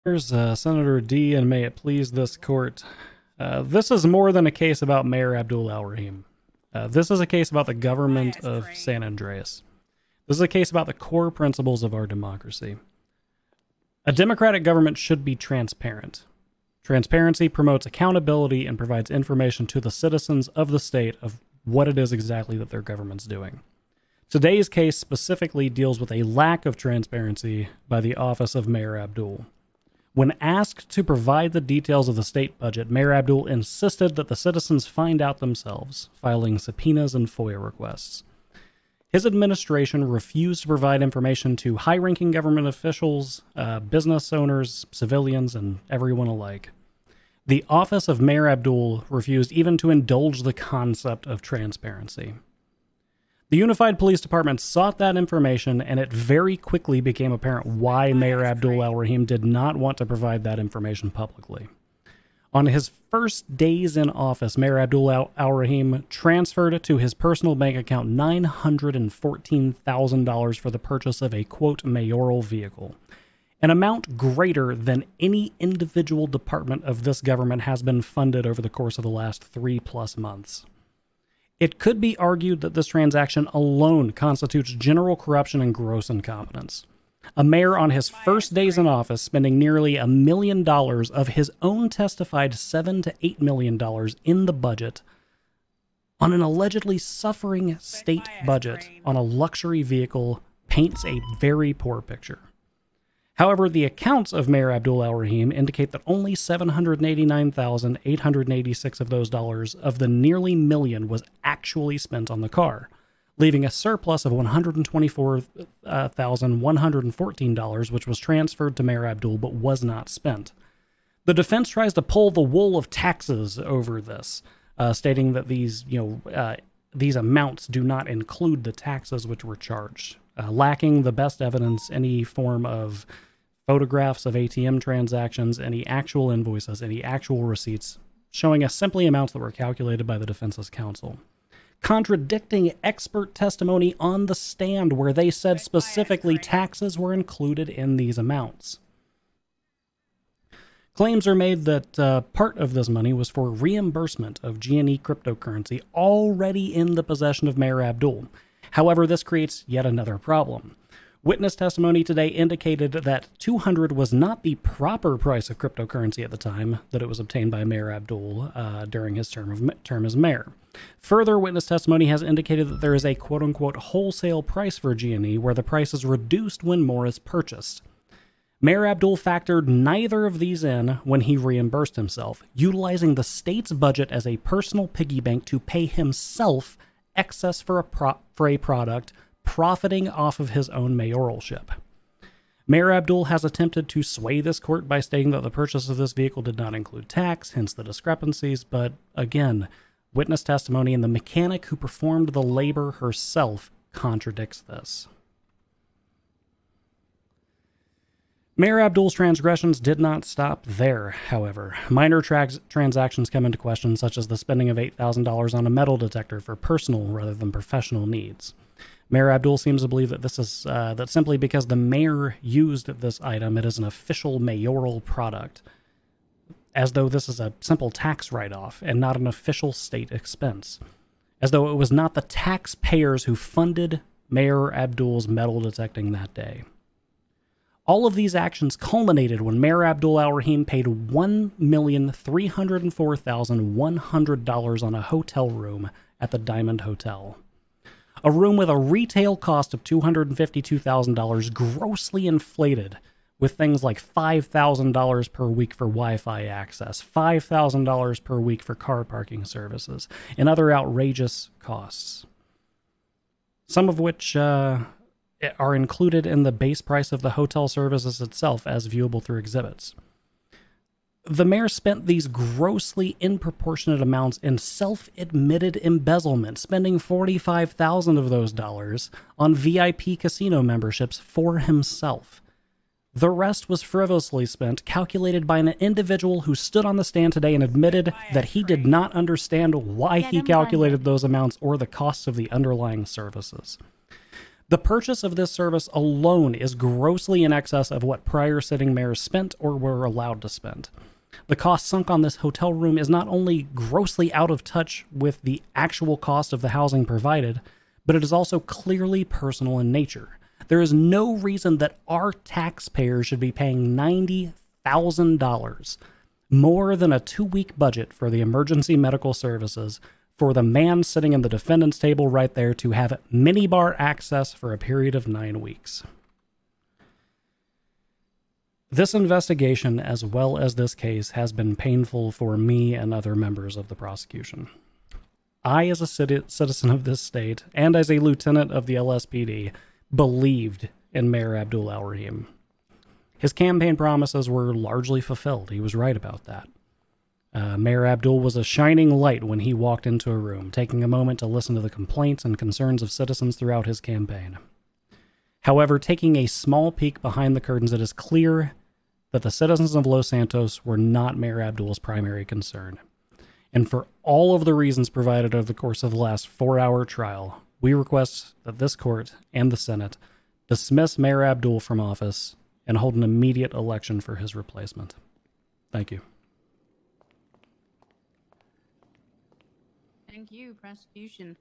Here's Senator D, and may it please this court. This is more than a case about Mayor Abdul al-Rahim. This is a case about the government of San Andreas. This is a case about the core principles of our democracy. A democratic government should be transparent. Transparency promotes accountability and provides information to the citizens of the state of what it is exactly that their government's doing. Today's case specifically deals with a lack of transparency by the office of Mayor Abdul. When asked to provide the details of the state budget, Mayor Abdul insisted that the citizens find out themselves, filing subpoenas and FOIA requests. His administration refused to provide information to high-ranking government officials, business owners, civilians, and everyone alike. The office of Mayor Abdul refused even to indulge the concept of transparency. The Unified Police Department sought that information, and it very quickly became apparent why Mayor Abdul al-Rahim did not want to provide that information publicly. On his first days in office, Mayor Abdul al-Rahim transferred to his personal bank account $914,000 for the purchase of a, quote, mayoral vehicle, an amount greater than any individual department of this government has been funded over the course of the last 3+ months. It could be argued that this transaction alone constitutes general corruption and gross incompetence. A mayor on his first days in office spending nearly $1 million of his own testified $7 to $8 million in the budget on an allegedly suffering state budget on a luxury vehicle paints a very poor picture. However, the accounts of Mayor Abdul al-Rahim indicate that only $789,886 of those dollars of the nearly million was actually spent on the car, leaving a surplus of $124,114, which was transferred to Mayor Abdul but was not spent. The defense tries to pull the wool of taxes over this, stating that these amounts do not include the taxes which were charged, lacking the best evidence, any form of photographs of ATM transactions, any actual invoices, any actual receipts, showing us simply amounts that were calculated by the defense's counsel, contradicting expert testimony on the stand where they said specifically taxes were included in these amounts. Claims are made that part of this money was for reimbursement of G&E cryptocurrency already in the possession of Mayor Abdul. However, this creates yet another problem. Witness testimony today indicated that $200 was not the proper price of cryptocurrency at the time that it was obtained by Mayor Abdul during his term as mayor. Further, witness testimony has indicated that there is a quote-unquote wholesale price for G&E where the price is reduced when more is purchased. Mayor Abdul factored neither of these in when he reimbursed himself, utilizing the state's budget as a personal piggy bank to pay himself excess for a product, profiting off of his own mayoralship. Mayor Abdul has attempted to sway this court by stating that the purchase of this vehicle did not include tax, hence the discrepancies, but again, witness testimony and the mechanic who performed the labor herself contradicts this. Mayor Abdul's transgressions did not stop there, however. Minor transactions come into question, such as the spending of $8,000 on a metal detector for personal rather than professional needs. Mayor Abdul seems to believe that this is that simply because the mayor used this item, it is an official mayoral product, as though this is a simple tax write-off and not an official state expense, as though it was not the taxpayers who funded Mayor Abdul's metal detecting that day. All of these actions culminated when Mayor Abdul al-Rahim paid $1,304,100 on a hotel room at the Diamond Hotel. A room with a retail cost of $252,000, grossly inflated, with things like $5,000 per week for Wi-Fi access, $5,000 per week for car parking services, and other outrageous costs, some of which are included in the base price of the hotel services itself as viewable through exhibits. The mayor spent these grossly disproportionate amounts in self-admitted embezzlement, spending $45,000 of those dollars on VIP casino memberships for himself. The rest was frivolously spent, calculated by an individual who stood on the stand today and admitted that he did not understand why he calculated those amounts or the costs of the underlying services. The purchase of this service alone is grossly in excess of what prior sitting mayors spent or were allowed to spend. The cost sunk on this hotel room is not only grossly out of touch with the actual cost of the housing provided, but it is also clearly personal in nature. There is no reason that our taxpayers should be paying $90,000, more than a 2-week budget for the emergency medical services, for the man sitting in the defendant's table right there to have minibar access for a period of 9 weeks. This investigation, as well as this case, has been painful for me and other members of the prosecution. I, as a citizen of this state, and as a lieutenant of the LSPD, believed in Mayor Abdul Al-Rahim. His campaign promises were largely fulfilled. He was right about that. Mayor Abdul was a shining light when he walked into a room, taking a moment to listen to the complaints and concerns of citizens throughout his campaign. However, taking a small peek behind the curtains, it is clear that the citizens of Los Santos were not Mayor Abdul's primary concern. And for all of the reasons provided over the course of the last 4-hour trial, we request that this court and the Senate dismiss Mayor Abdul from office and hold an immediate election for his replacement. Thank you. Thank you, prosecution.